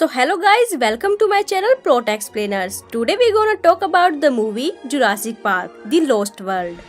So hello guys, welcome to my channel Plot Explainers. Today we gonna talk about the movie Jurassic Park: The Lost World.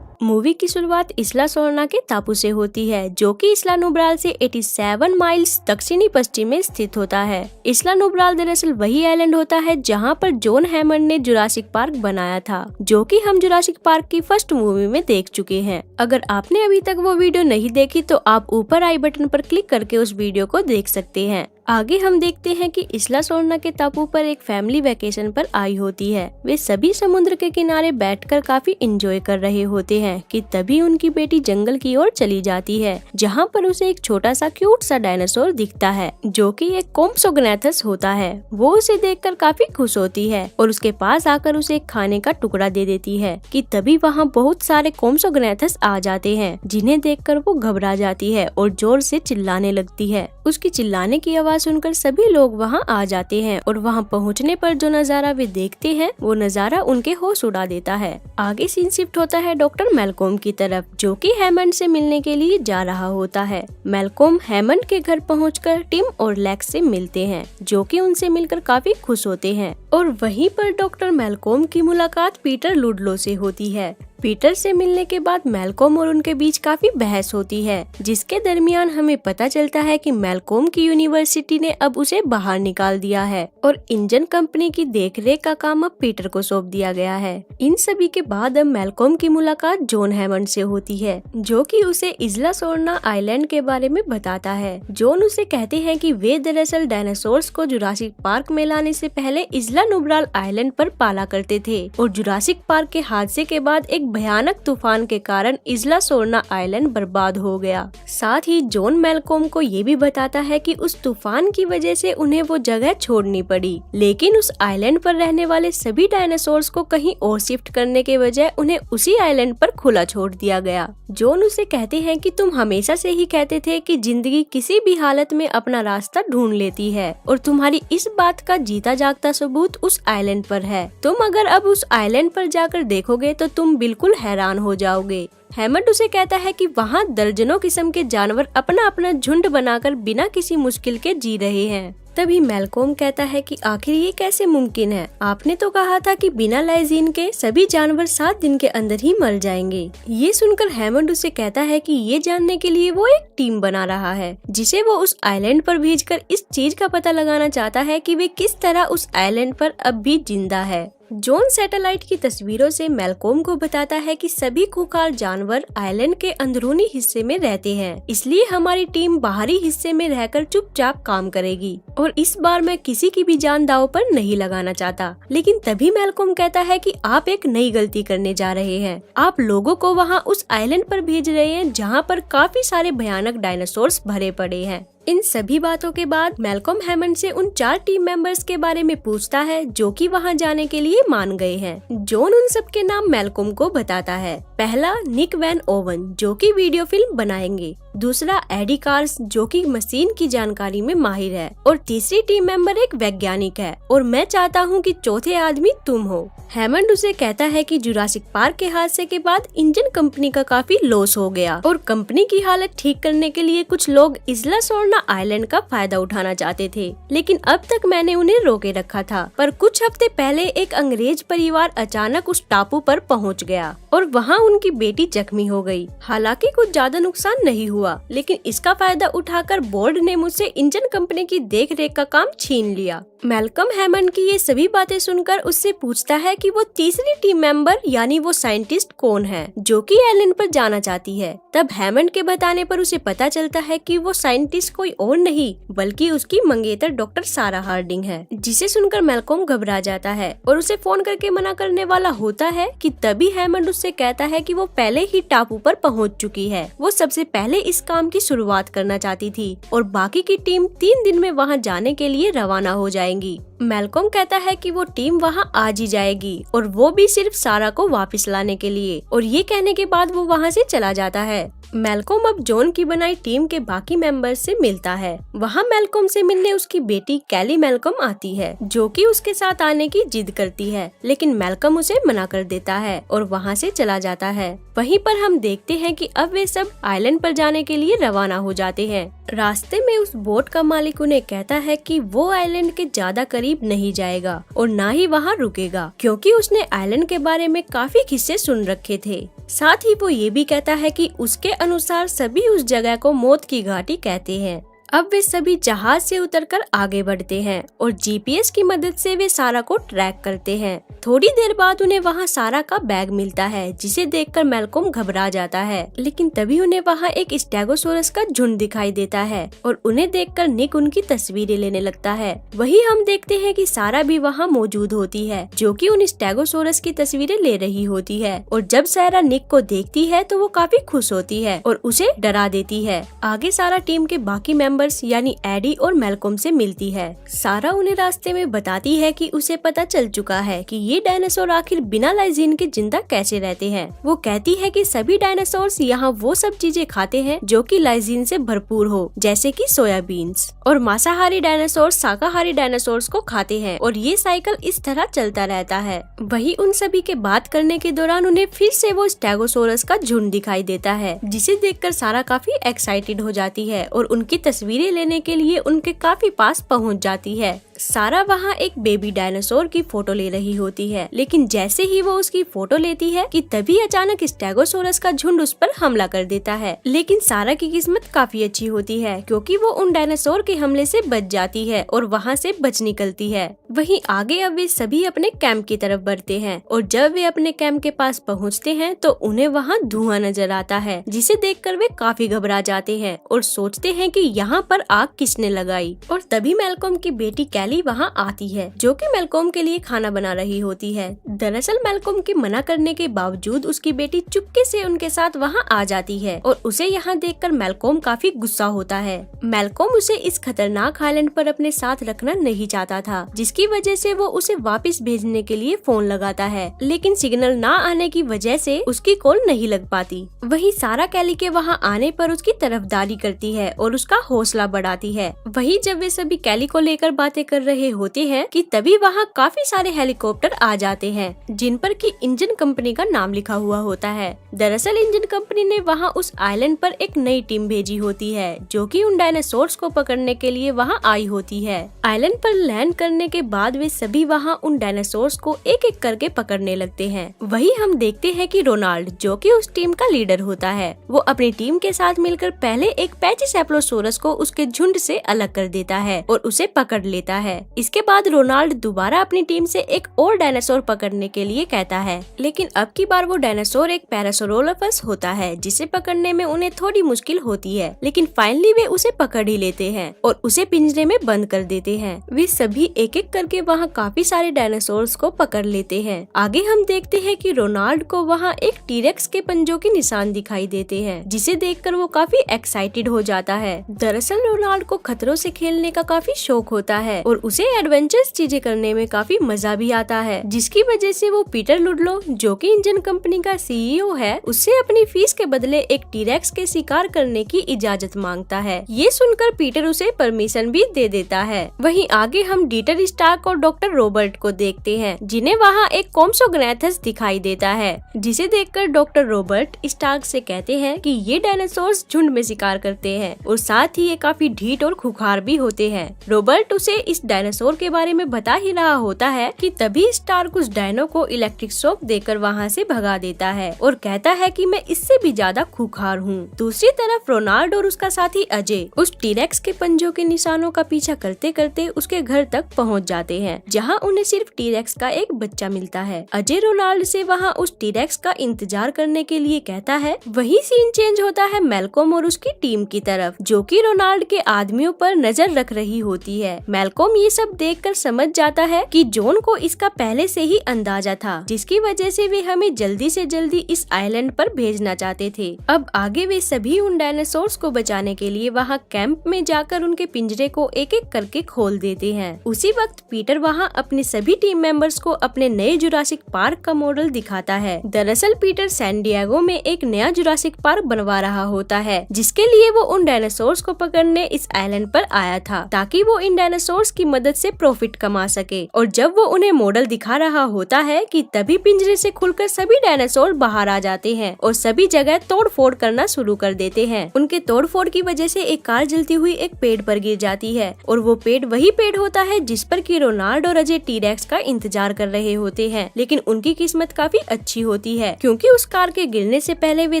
Movie की शुरुआत इस्ला सोर्ना के टापू से होती है, जो कि इस्ला नुब्राल से 87 माइल्स दक्षिणी पश्चिम में स्थित होता है। इस्ला नुब्राल दरअसल वही आइलैंड होता है जहां पर जॉन हैमंड ने जुरासिक पार्क बनाया था, जो कि हम जुरासिक पार्क की फर्स्ट मूवी में देख चुके हैं। अगर आपने अभी तक वो वीडियो नहीं देखी तो आप ऊपर आई बटन पर क्लिक करके उस वीडियो को देख सकते हैं। आगे हम देखते हैं कि इस्ला सोर्ना के टापू पर एक फैमिली वेकेशन पर आई होती है। वे सभी समुद्र के किनारे बैठकर काफी एंजॉय कर रहे होते हैं कि तभी उनकी बेटी जंगल की ओर चली जाती है, जहां पर उसे एक छोटा सा क्यूट सा डायनासोर दिखता है, जो कि एक कोम्सोग्नेथस होता है। वो उसे देखकर काफी खुश होती है और उसके पास आकर उसे एक खाने का टुकड़ा दे देती है कि तभी वहाँ बहुत सारे कोम्सोग्नेथस आ जाते हैं, जिन्हें देखकर वो घबरा जाती है और जोर से चिल्लाने लगती है। उसकी चिल्लाने की आवाज सुनकर सभी लोग वहां आ जाते हैं और वहां पहुंचने पर जो नजारा वे देखते हैं वो नजारा उनके होश उड़ा देता है। आगे सीन शिफ्ट होता है डॉक्टर मैल्कोम की तरफ, जो कि हैमंड से मिलने के लिए जा रहा होता है। मैल्कोम हैमंड के घर पहुंचकर टिम और लेक्स से मिलते हैं, जो कि उनसे मिलकर काफी खुश होते हैं। और वहीं पर डॉक्टर मैल्कोम की मुलाकात पीटर लुडलो से होती है। पीटर से मिलने के बाद मैल्कोम और उनके बीच काफी बहस होती है, जिसके दरमियान हमें पता चलता है कि मैल्कोम की यूनिवर्सिटी ने अब उसे बाहर निकाल दिया है और इंजन कंपनी की देखरेख का काम अब पीटर को सौंप दिया गया है। इन सभी के बाद अब मैल्कोम की मुलाकात जॉन हैमंड से होती है, जो कि उसे इस्ला सोर्ना आइलैंड के बारे में बताता है। जॉन उसे कहते हैं कि वे दरअसल डायनासोर्स को जुरासिक पार्क में लाने से पहले इस्ला नुब्राल आइलैंड पर पाला करते थे और जुरासिक पार्क के हादसे के बाद एक भयानक तूफान के कारण इस्ला सोर्ना आइलैंड बर्बाद हो गया। साथ ही जॉन मैल्कोम को ये भी बताता है कि उस तूफान की वजह से उन्हें वो जगह छोड़नी पड़ी, लेकिन उस आइलैंड पर रहने वाले सभी डायनासोर्स को कहीं और शिफ्ट करने के बजाय उन्हें उसी आइलैंड पर खुला छोड़ दिया गया। जॉन उसे कहते हैं कि तुम हमेशा से ही कहते थे कि जिंदगी किसी भी हालत में अपना रास्ता ढूंढ लेती है और तुम्हारी इस बात का जीता जागता सबूत उस आइलैंड पर है। तुम अगर अब उस आइलैंड पर जाकर देखोगे तो तुम बिल्कुल हैरान हो जाओगे। हैमंड उसे कहता है कि वहाँ दर्जनों किस्म के जानवर अपना अपना झुंड बनाकर बिना किसी मुश्किल के जी रहे हैं। तभी मैल्कोम कहता है कि आखिर ये कैसे मुमकिन है? आपने तो कहा था कि बिना लाइजीन के सभी जानवर 7 दिन के अंदर ही मर जाएंगे। ये सुनकर हैमंड उसे कहता है कि ये जानने के लिए वो एक टीम बना रहा है, जिसे वो उस आइलैंड पर भेजकर इस चीज का पता लगाना चाहता है कि वे किस तरह उस आइलैंड पर अब भी जिंदा है। जॉन सैटेलाइट की तस्वीरों से मैल्कोम को बताता है कि सभी खूंखार जानवर आइलैंड के अंदरूनी हिस्से में रहते हैं, इसलिए हमारी टीम बाहरी हिस्से में रहकर चुपचाप काम करेगी और इस बार मैं किसी की भी जान दांव पर नहीं लगाना चाहता। लेकिन तभी मैल्कोम कहता है कि आप एक नई गलती करने जा रहे हैं। आप लोगों को वहां उस आइलैंड पर भेज रहे हैं जहां पर काफी सारे भयानक डायनासोर्स भरे पड़े हैं। इन सभी बातों के बाद मैल्कोम हैमंड से उन 4 टीम मेंबर्स के बारे में पूछता है, जो कि वहां जाने के लिए मान गए हैं। जॉन उन सब के नाम मैल्कोम को बताता है। पहला निक वैन ओवन, जो कि वीडियो फिल्म बनाएंगे। दूसरा एडी कार्स, जो कि मशीन की जानकारी में माहिर है। और तीसरी टीम मेंबर एक वैज्ञानिक है और मैं चाहता हूँ कि चौथे आदमी तुम हो। हैमंड उसे कहता है कि जुरासिक पार्क के हादसे के बाद इंजन कंपनी का काफी लॉस हो गया और कंपनी की हालत ठीक करने के लिए कुछ लोग इस्ला सोर्ना आइलैंड का फायदा उठाना चाहते थे, लेकिन अब तक मैंने उन्हें रोके रखा था। पर कुछ हफ्ते पहले एक अंग्रेज परिवार अचानक उस टापू पर पहुंच गया और वहां उनकी बेटी जख्मी हो गई। हालांकि कुछ ज्यादा नुकसान नहीं हुआ, लेकिन इसका फायदा उठाकर बोर्ड ने मुझसे इंजन कंपनी की देखरेख का काम छीन लिया। मैल्कोम हैमंड की ये सभी बातें सुनकर उससे पूछता है कि वो तीसरी टीम मेंबर यानी वो साइंटिस्ट कौन है, जो कि आइलैंड पर जाना चाहती है। तब हैमंड के बताने पर उसे पता चलता है कि वो साइंटिस्ट कोई और नहीं बल्कि उसकी मंगेतर डॉक्टर सारा हार्डिंग है, जिसे सुनकर मैल्कोम घबरा जाता है और उसे फोन करके मना करने वाला होता है कि तभी हैमंड उससे कहता है कि वो पहले ही टापू पर पहुंच चुकी है। वो सबसे पहले इस काम की शुरुआत करना चाहती थी और बाकी की टीम 3 दिन में वहां जाने के लिए रवाना हो जाएगी। मैल्कोम कहता है कि वो टीम वहां आज ही जाएगी और वो भी सिर्फ सारा को वापस लाने के लिए, और ये कहने के बाद वो वहां से चला जाता है। मैल्कोम अब जॉन की बनाई टीम के बाकी मेंबर्स से मिलता है। वहाँ मैल्कोम से मिलने उसकी बेटी कैली मैल्कोम आती है, जो कि उसके साथ आने की जिद करती है, लेकिन मैल्कोम उसे मना कर देता है और वहाँ से चला जाता है। वहीं पर हम देखते हैं कि अब वे सब आइलैंड पर जाने के लिए रवाना हो जाते हैं। रास्ते में उस बोट का मालिक उन्हें कहता है कि वो आइलैंड के ज्यादा करीब नहीं जाएगा और ना ही वहाँ रुकेगा, क्योंकि उसने आइलैंड के बारे में काफी किस्से सुन रखे थे। साथ ही वो ये भी कहता है कि उसके अनुसार सभी उस जगह को मौत की घाटी कहते हैं। अब वे सभी जहाज से उतरकर आगे बढ़ते हैं और जीपीएस की मदद से वे सारा को ट्रैक करते हैं। थोड़ी देर बाद उन्हें वहाँ सारा का बैग मिलता है, जिसे देखकर मैल्कोम घबरा जाता है। लेकिन तभी उन्हें वहाँ एक स्टेगोसोरस का झुंड दिखाई देता है और उन्हें देखकर निक उनकी तस्वीरें लेने लगता है। वही हम देखते हैं कि सारा भी वहाँ मौजूद होती है, जो कि उन स्टेगोसोरस की तस्वीरें ले रही होती है। और जब सारा निक को देखती है तो वो काफी खुश होती है और उसे डरा देती है। आगे सारा टीम के बाकी मेंबर्स यानी एडी और मैल्कोम से मिलती है। सारा उन्हें रास्ते में बताती है कि उसे पता चल चुका है कि ये डायनासोर आखिर बिना लाइजीन के जिंदा कैसे रहते हैं। वो कहती है कि सभी डायनासोर्स यहाँ वो सब चीजें खाते हैं जो कि लाइजीन से भरपूर हो, जैसे कि सोयाबीन्स, और मांसाहारी डायनासोर्स शाकाहारी डायनासोर्स को खाते हैं और ये साइकिल इस तरह चलता रहता है। वही उन सभी के बात करने के दौरान उन्हें फिर से वो स्टेगोसोरस का झुंड दिखाई देता है, जिसे देखकर सारा काफी एक्साइटेड हो जाती है और उनकी तस्वीरें लेने के लिए उनके काफी पास पहुंच जाती है। सारा वहाँ एक बेबी डायनासोर की फोटो ले रही होती है, लेकिन जैसे ही वो उसकी फोटो लेती है कि तभी अचानक स्टेगोसोरस का झुंड उस पर हमला कर देता है। लेकिन सारा की किस्मत काफी अच्छी होती है, क्योंकि वो उन डायनासोर के हमले से बच जाती है और वहाँ से बच निकलती है। वहीं आगे अब वे सभी अपने कैंप की तरफ बढ़ते हैं और जब वे अपने कैंप के पास पहुँचते हैं तो उन्हें वहाँ धुआं नजर आता है, जिसे देखकर वे काफी घबरा जाते हैं और सोचते हैं कि यहाँ पर आग किसने लगाई। और तभी मैल्कोम की बेटी कैली वहाँ आती है, जो कि मैल्कोम के लिए खाना बना रही होती है। दरअसल मैल्कोम के मना करने के बावजूद उसकी बेटी चुपके से उनके साथ वहाँ आ जाती है और उसे यहाँ देखकर मैल्कोम काफी गुस्सा होता है। मैल्कोम उसे इस खतरनाक आइलैंड पर अपने साथ रखना नहीं चाहता था, जिसकी वजह से वो उसे वापस भेजने के लिए फोन लगाता है, लेकिन सिग्नल ना आने की वजह से उसकी कॉल नहीं लग पाती। वही सारा कैली के वहाँ आने पर उसकी तरफदारी करती है और उसका हौसला बढ़ाती है। वही जब वे सभी कैली को लेकर बातें कर रहे होते हैं कि तभी वहाँ काफी सारे हेलीकॉप्टर आ जाते हैं, जिन पर कि इंजन कंपनी का नाम लिखा हुआ होता है। दरअसल इंजन कंपनी ने वहाँ उस आइलैंड पर एक नई टीम भेजी होती है, जो कि उन डायनासोर्स को पकड़ने के लिए वहाँ आई होती है। आइलैंड पर लैंड करने के बाद वे सभी वहाँ उन डायनासोर्स को एक एक करके पकड़ने लगते हैं। वही हम देखते हैं कि रोनाल्ड, जो कि उस टीम का लीडर होता है, वो अपनी टीम के साथ मिलकर पहले एक पैचिसेप्लोसोरस को उसके झुंड से अलग कर देता है और उसे पकड़ लेता है। इसके बाद रोनाल्ड दोबारा अपनी टीम से एक और डायनासोर पकड़ने के लिए कहता है, लेकिन अब की बार वो डायनासोर एक पैरासोरोलफस होता है, जिसे पकड़ने में उन्हें थोड़ी मुश्किल होती है, लेकिन फाइनली वे उसे पकड़ ही लेते हैं और उसे पिंजरे में बंद कर देते हैं। वे सभी एक एक करके वहाँ काफी सारे डायनासोर्स को पकड़ लेते हैं। आगे हम देखते हैं कि रोनाल्ड को वहाँ एक टीरेक्स के पंजों के निशान दिखाई देते हैं, जिसे देखकर वो काफी एक्साइटेड हो जाता है। दरअसल रोनाल्ड को खतरों से खेलने का काफी शौक होता है और उसे एडवेंचरस चीजें करने में काफी मजा भी आता है, जिसकी वजह से वो पीटर लुडलो, जो कि इंजन कंपनी का सीईओ है, उससे अपनी फीस के बदले एक टीरेक्स के शिकार करने की इजाजत मांगता है। ये सुनकर पीटर उसे परमिशन भी दे देता है। वहीं आगे हम डीटर स्टार्क और डॉक्टर रॉबर्ट को देखते हैं, जिन्हें वहाँ एक कॉम्सोग्नैथस दिखाई देता है, जिसे देखकर डॉक्टर रॉबर्ट स्टार्क से कहते हैं कि ये डायनासोर्स झुंड में शिकार करते हैं और साथ ही ये काफी ढीठ और खुखार भी होते हैं। रॉबर्ट उसे इस डायनासोर के बारे में बता ही रहा होता है कि तभी स्टार्क उस डायनो को इलेक्ट्रिक शॉक देकर वहाँ से भगा देता है और कहता है कि मैं इससे भी ज्यादा खुखार हूँ। दूसरी तरफ रोनाल्ड और उसका साथी अजय उस टीरेक्स के पंजों के निशानों का पीछा करते करते उसके घर तक पहुँच जाते हैं, जहाँ उन्हें सिर्फ टीरेक्स का एक बच्चा मिलता है। अजय रोनाल्ड से वहाँ उस टीरेक्स का इंतजार करने के लिए कहता है। वही सीन चेंज होता है मैल्कोम और उसकी टीम की तरफ, जो कि रोनाल्ड के आदमियों पर नजर रख रही होती है। मैल्कोम ये सब देखकर समझ जाता है कि जॉन को इसका पहले से ही अंदाजा था, जिसकी वजह से वे हमें जल्दी से जल्दी इस आइलैंड पर भेजना चाहते थे। अब आगे वे सभी उन डायनासोर्स को बचाने के लिए वहाँ कैंप में जाकर उनके पिंजरे को एक एक करके खोल देते हैं। उसी वक्त पीटर वहाँ अपने सभी टीम मेंबर्स को अपने नए जुरासिक पार्क का मॉडल दिखाता है। दरअसल पीटर सैन डिएगो में एक नया जुरासिक पार्क बनवा रहा होता है, जिसके लिए वो उन डायनासोर्स को पकड़ने इस आइलैंड पर आया था, ताकि वो इन डायनासोर्स की मदद से प्रॉफिट कमा सके। और जब वो उन्हें मॉडल दिखा रहा होता है कि तभी पिंजरे से खुलकर सभी डायनासोर बाहर आ जाते हैं और सभी जगह तोड़-फोड़ करना शुरू कर देते हैं। उनके तोड़-फोड़ की वजह से एक कार जलती हुई एक पेड़ पर गिर जाती है और वो पेड़ वही पेड़ होता है जिस पर कि रोनाल्ड और अजय टी-रेक्स का इंतजार कर रहे होते हैं। लेकिन उनकी किस्मत काफी अच्छी होती है क्योंकि उस कार के गिरने से पहले वे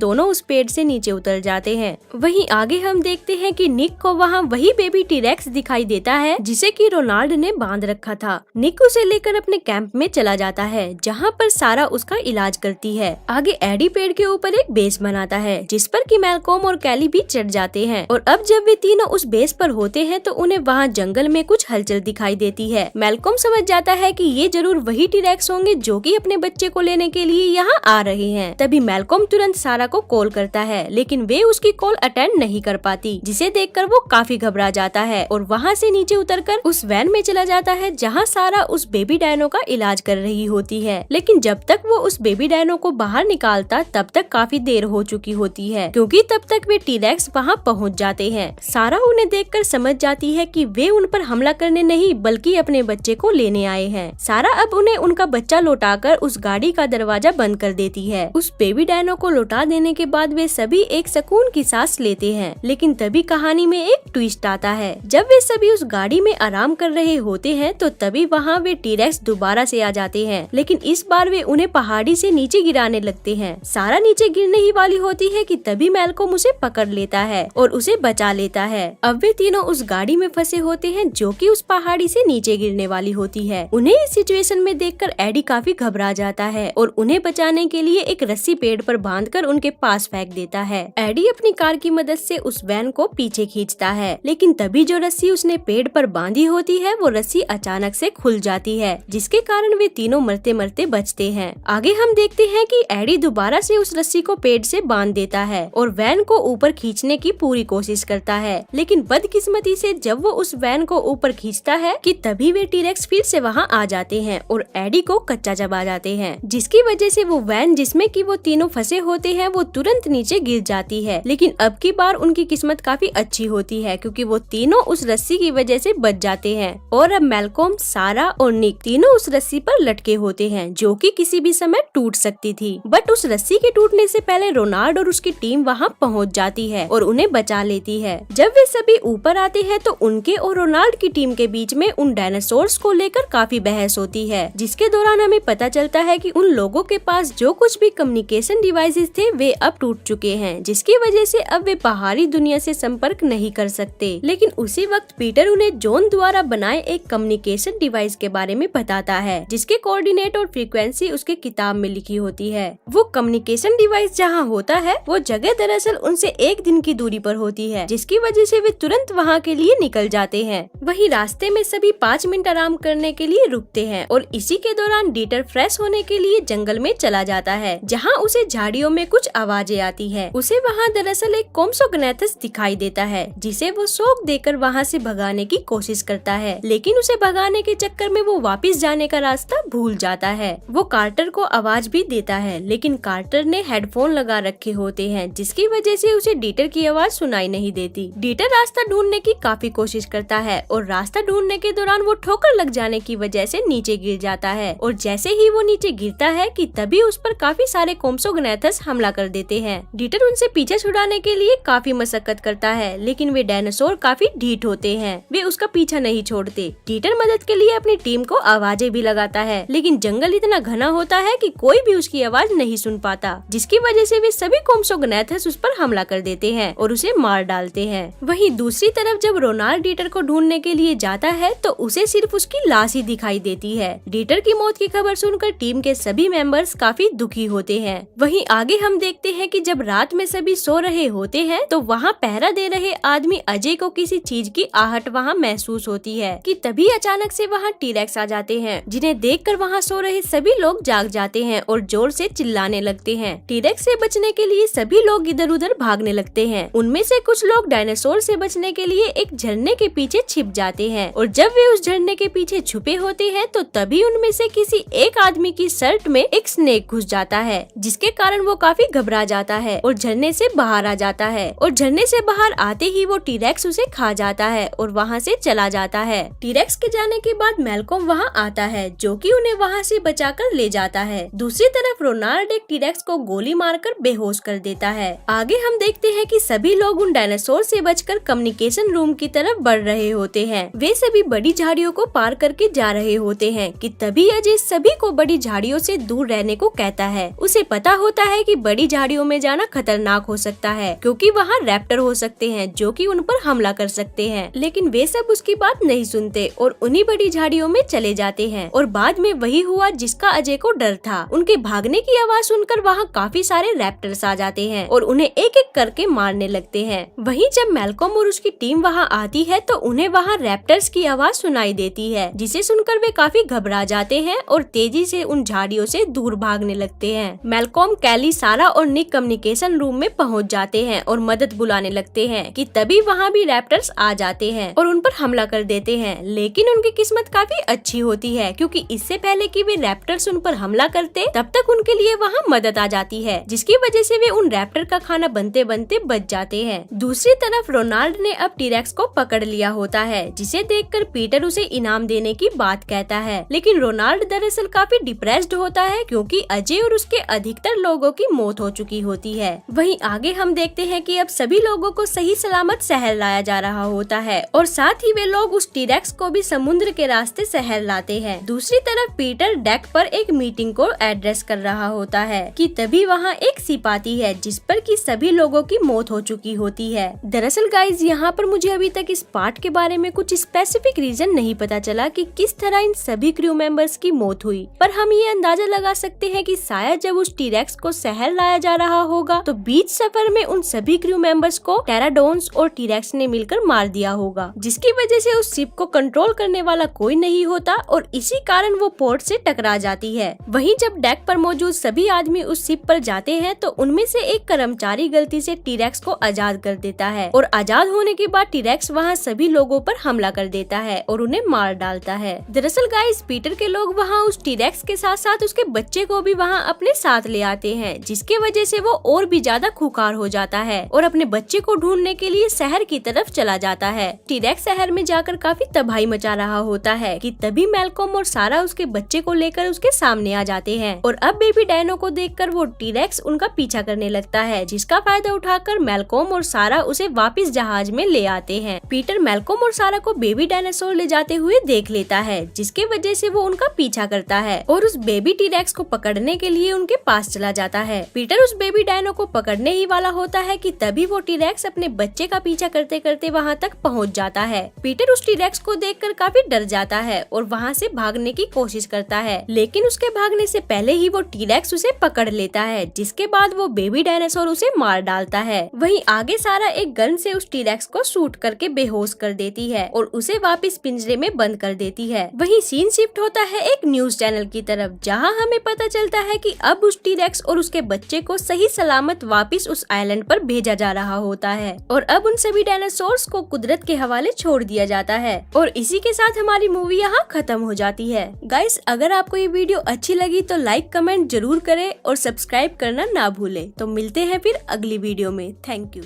दोनों उस पेड़ से नीचे उतर जाते हैं। वहीं आगे हम देखते हैं कि निक को वहाँ वही बेबी टी-रेक्स दिखाई देता है जिसे कि रोनाल्ड ने बांध रखा था। निक उसे लेकर अपने कैंप में चला जाता है जहाँ पर सारा उसका इलाज करती है। आगे एडी पेड़ के ऊपर एक बेस बनाता है जिस पर कि मैल्कोम और कैली भी चढ़ जाते हैं और अब जब वे तीनों उस बेस पर होते हैं तो उन्हें वहाँ जंगल में कुछ हलचल दिखाई देती है। मैल्कोम समझ जाता है कि ये जरूर वही टी-रेक्स होंगे जो कि अपने बच्चे को लेने के लिए यहाँ आ रहे हैं। तभी मैल्कोम तुरंत सारा को कॉल करता है लेकिन वे उसकी कॉल अटेंड नहीं कर पाती, जिसे देखकर वो काफी घबरा जाता है और वहाँ से नीचे उतरकर उस वैन में चला जाता है जहाँ सारा उस बेबी डायनो का इलाज कर रही होती है। लेकिन जब तक वो उस बेबी डायनो को बाहर निकालता तब तक काफी देर हो चुकी होती है क्योंकि तब तक वे टी-रेक्स वहाँ पहुँच जाते हैं। सारा उन्हें देखकर समझ जाती है कि वे उन पर हमला करने नहीं बल्कि अपने बच्चे को लेने आए हैं। सारा अब उन्हें उनका बच्चा लौटाकर उस गाड़ी का दरवाजा बंद कर देती है। उस बेबी डायनो को लौटा देने के बाद वे सभी एक सुकून की सांस लेते हैं। लेकिन तभी कहानी में एक ट्विस्ट आता है। जब वे सभी उस गाड़ी में आराम कर रहे होते हैं तो तभी वहाँ वे टी-रेक्स दोबारा से आ जाते हैं, लेकिन इस बार वे उन्हें पहाड़ी से नीचे गिराने लगते हैं। सारा नीचे गिरने ही वाली होती है कि तभी मैल्कोम उसे पकड़ लेता है और उसे बचा लेता है। अब वे तीनों उस गाड़ी में फंसे होते हैं जो कि उस पहाड़ी से नीचे गिरने वाली होती है। उन्हें इस सिचुएशन में देखकर एडी काफी घबरा जाता है और उन्हें बचाने के लिए एक रस्सी पेड़ पर बांधकर उनके पास फेंक देता है। एडी अपनी कार की मदद से उस वैन को पीछे खींचता है, लेकिन तभी जो रस्सी उसने पेड़ पर बांधी होती है वो रस्सी अचानक से खुल जाती है जिसके कारण वे तीनों मरते मरते बचते हैं। आगे हम देखते हैं कि एडी दोबारा से उस रस्सी को पेड़ से बांध देता है और वैन को ऊपर खींचने की पूरी कोशिश करता है, लेकिन बदकिस्मती से जब वो उस वैन को ऊपर खींचता है कि तभी वे टी-रेक्स फिर से वहाँ आ जाते हैं और एडी को कच्चा चबा जाते हैं, जिसकी वजह से वो वैन जिसमें कि वो तीनों फंसे होते हैं वो तुरंत नीचे गिर जाती है। लेकिन अब की बार उनकी किस्मत काफी अच्छी होती है क्योंकि वो तीनों उस रस्सी की वजह से बच जाते हैं और अब मैल्कोम, सारा और निक तीनों उस रस्सी पर लटके होते हैं जो कि किसी भी समय टूट सकती थी। बट उस रस्सी के टूटने से पहले रोनाल्ड और उसकी टीम वहाँ पहुँच जाती है और उन्हें बचा लेती है। जब वे सभी ऊपर आते हैं तो उनके और रोनाल्ड की टीम के बीच में उन डायनासोर्स को लेकर काफी बहस होती है, जिसके दौरान हमें पता चलता है कि उन लोगों के पास जो कुछ भी कम्युनिकेशन डिवाइसेस थे वे अब टूट चुके हैं, जिसकी वजह से अब वे बाहरी दुनिया से संपर्क नहीं कर सकते। लेकिन उसी वक्त पीटर उन्हें जॉन द्वारा बनाए एक कम्युनिकेशन डिवाइस के बारे में बताता है जिसके कोऑर्डिनेट और फ्रीक्वेंसी उसके किताब में लिखी होती है। वो कम्युनिकेशन डिवाइस जहाँ होता है वो जगह दरअसल उनसे 1 दिन की दूरी पर होती है, जिसकी वजह से वे तुरंत वहाँ के लिए निकल जाते हैं। वही रास्ते में सभी 5 मिनट आराम करने के लिए रुकते हैं और इसी के दौरान डीटर फ्रेश होने के लिए जंगल में चला जाता है जहाँ उसे झाड़ियों में कुछ आवाजें आती है। उसे वहाँ दरअसल एक कोम्सोग्नेथस दिखाई देता है जिसे वो शौक देकर वहाँ से भगाने की कोशिश करता है, लेकिन उसे भगाने के चक्कर में वो वापस जाने का रास्ता भूल जाता है। वो कार्टर को आवाज भी देता है लेकिन कार्टर ने हेडफोन लगा रखे होते हैं जिसकी वजह से उसे डीटर की आवाज सुनाई नहीं देती। डीटर रास्ता ढूंढने की काफी कोशिश करता है और रास्ता ढूंढने के दौरान वो ठोकर लग जाने की वजह से नीचे गिर जाता है और जैसे ही वो नीचे गिरता है कि तभी उस पर काफी सारे कोम्सोग्नेथस हमला कर देते हैं। डीटर उनसे पीछे छुड़ाने के लिए काफी मशक्कत करता है लेकिन वे डायनासोर काफी ढीठ होते हैं, वे उसका पीछा नहीं छोड़ते। डीटर मदद के लिए अपनी टीम को आवाजें भी लगाता है लेकिन जंगल इतना घना होता है कि कोई भी उसकी आवाज नहीं सुन पाता, जिसकी वजह से वे सभी कोम्सोग्नेथस उस पर हमला कर देते हैं और उसे मार डालते हैं। वहीं दूसरी तरफ जब रोनाल्ड डीटर को ढूंढने के लिए जाता है तो उसे सिर्फ उसकी लाश ही दिखाई देती है। डीटर की मौत की खबर सुनकर टीम के सभी मेंबर्स काफी दुखी होते हैं। वहीं आगे हम देखते हैं कि जब रात में सभी सो रहे होते हैं तो वहाँ पहरा दे रहे आदमी अजय को किसी चीज की आहट वहाँ महसूस होती है कि तभी अचानक से वहाँ टी-रेक्स आ जाते हैं, जिन्हें देखकर वहाँ सो रहे सभी लोग जाग जाते हैं और जोर से चिल्लाने लगते हैं। टी-रेक्स से बचने के लिए सभी लोग इधर उधर भागने लगते हैं। उनमें से कुछ लोग डायनासोर से बचने के लिए एक झरने के पीछे छिप जाते हैं और जब वे उस झरने के पीछे छुपे होते हैं तो तभी उनमें से किसी एक आदमी की शर्ट में एक स्नेक घुस जाता है, जिसके कारण वो काफी घबरा जाता है और झरने से बाहर आ जाता है और झरने से बाहर आते ही वो टी-रेक्स उसे खा जाता है और वहाँ से चला जाता जाता है। टीरेक्स के जाने के बाद मैल्कॉम वहाँ आता है जो कि उन्हें वहाँ से बचाकर ले जाता है। दूसरी तरफ रोनाल्ड एक टीरेक्स को गोली मारकर बेहोश कर देता है। आगे हम देखते हैं कि सभी लोग उन डायनासोर से बचकर कम्युनिकेशन रूम की तरफ बढ़ रहे होते हैं। वे सभी बड़ी झाड़ियों को पार करके जा रहे होते हैं कि तभी अजय सभी को बड़ी झाड़ियों से दूर रहने को कहता है। उसे पता होता है कि बड़ी झाड़ियों में जाना खतरनाक हो सकता है क्योंकि वहाँ रैप्टर हो सकते हैं जो कि उन पर हमला कर सकते हैं, लेकिन वे सब उसकी बात नहीं सुनते और उन्हीं बड़ी झाड़ियों में चले जाते हैं। और बाद में वही हुआ जिसका अजय को डर था। उनके भागने की आवाज सुनकर वहाँ काफी सारे रैप्टर्स आ जाते हैं और उन्हें एक एक करके मारने लगते हैं। वहीं जब मैल्कॉम और उसकी टीम वहाँ आती है तो उन्हें वहाँ रैप्टर्स की आवाज सुनाई देती है, जिसे सुनकर वे काफी घबरा जाते हैं और तेजी से उन झाड़ियों से दूर भागने लगते हैं। मैल्कॉम, कैली, सारा और निक कम्युनिकेशन रूम में पहुँच जाते हैं और मदद बुलाने लगते हैं कि तभी वहाँ भी रैप्टर्स आ जाते हैं और उन पर हमला कर देते हैं। लेकिन उनकी किस्मत काफी अच्छी होती है क्योंकि इससे पहले कि वे रैप्टर्स उन पर हमला करते तब तक उनके लिए वहाँ मदद आ जाती है, जिसकी वजह से वे उन रैप्टर का खाना बनते बनते बच जाते हैं। दूसरी तरफ रोनाल्ड ने अब टीरेक्स को पकड़ लिया होता है, जिसे देखकर पीटर उसे इनाम देने की बात कहता है। लेकिन रोनाल्ड दरअसल काफी डिप्रेस्ड होता है क्योंकि अजय और उसके अधिकतर लोगों की मौत हो चुकी होती है। वहीं आगे हम देखते हैं कि अब सभी लोगों को सही सलामत शहर लाया जा रहा होता है और साथ ही वे लोग उस टीरेक्स को भी समुद्र के रास्ते शहर लाते हैं। दूसरी तरफ पीटर डेक पर एक मीटिंग को एड्रेस कर रहा होता है कि तभी वहाँ एक शिप आती है जिस पर कि सभी लोगों की मौत हो चुकी होती है। दरअसल गाइज यहाँ पर मुझे अभी तक इस पार्ट के बारे में कुछ स्पेसिफिक रीजन नहीं पता चला कि किस तरह इन सभी क्रू मेंबर्स की मौत हुई, पर हम ये अंदाजा लगा सकते हैं कि शायद जब उस टीरेक्स को शहर लाया जा रहा होगा तो बीच सफर में उन सभी क्रू मेंबर्स को टेराडोन्स और टीरेक्स ने मिलकर मार दिया होगा, जिसकी वजह से उस शिप को कंट्रोल करने वाला कोई नहीं होता और इसी कारण वो पोर्ट से टकरा जाती है। वहीं जब डेक पर मौजूद सभी आदमी उस शिप पर जाते हैं तो उनमें से एक कर्मचारी गलती से टीरेक्स को आजाद कर देता है और आजाद होने के बाद टीरेक्स वहाँ सभी लोगों पर हमला कर देता है और उन्हें मार डालता है। दरअसल गाइस पीटर के लोग वहाँ उस टीरेक्स के साथ साथ उसके बच्चे को भी वहाँ अपने साथ ले आते हैं, जिसके वजह से वो और भी ज्यादा खुखार हो जाता है और अपने बच्चे को ढूंढने के लिए शहर की तरफ चला जाता है। टीरेक्स शहर में जाकर काफी तबाही मचा रहा होता है कि तभी मैल्कॉम और सारा उसके बच्चे को लेकर उसके सामने आ जाते हैं और अब बेबी डायनो को देखकर वो टीरेक्स उनका पीछा करने लगता है, जिसका फायदा उठाकर मैल्कॉम और सारा उसे वापस जहाज में ले आते हैं। पीटर मैल्कॉम और सारा को बेबी डायनासोर ले जाते हुए देख लेता है, जिसके वजह से वो उनका पीछा करता है और उस बेबी टीरेक्स को पकड़ने के लिए उनके पास चला जाता है। पीटर उस बेबी डायनो को पकड़ने ही वाला होता है कि तभी वो टीरेक्स अपने बच्चे का पीछा करते करते वहाँ तक पहुँच जाता है। पीटर उस टीरेक्स को देखकर काफी डर जाता है और वहाँ से भागने की कोशिश करता है, लेकिन उसके भागने से पहले ही वो टीरेक्स उसे पकड़ लेता है, जिसके बाद वो बेबी डायनासोर उसे मार डालता है। वहीं आगे सारा एक गन से उस टीरेक्स को शूट करके बेहोश कर देती है और उसे वापस पिंजरे में बंद कर देती है। वहीं सीन शिफ्ट होता है एक न्यूज चैनल की तरफ, जहां हमें पता चलता है कि अब उस टीरेक्स और उसके बच्चे को सही सलामत वापस उस आइलैंड पर भेजा जा रहा होता है और अब उन सभी डायनासोर्स को कुदरत के हवाले छोड़ दिया जाता है और इसी के साथ हमारी मूवी यहाँ खत्म हो जाती है। गाइस अगर आपको ये वीडियो अच्छी लगी तो लाइक कमेंट जरूर करें और सब्सक्राइब करना ना भूलें। तो मिलते हैं फिर अगली वीडियो में। Thank you.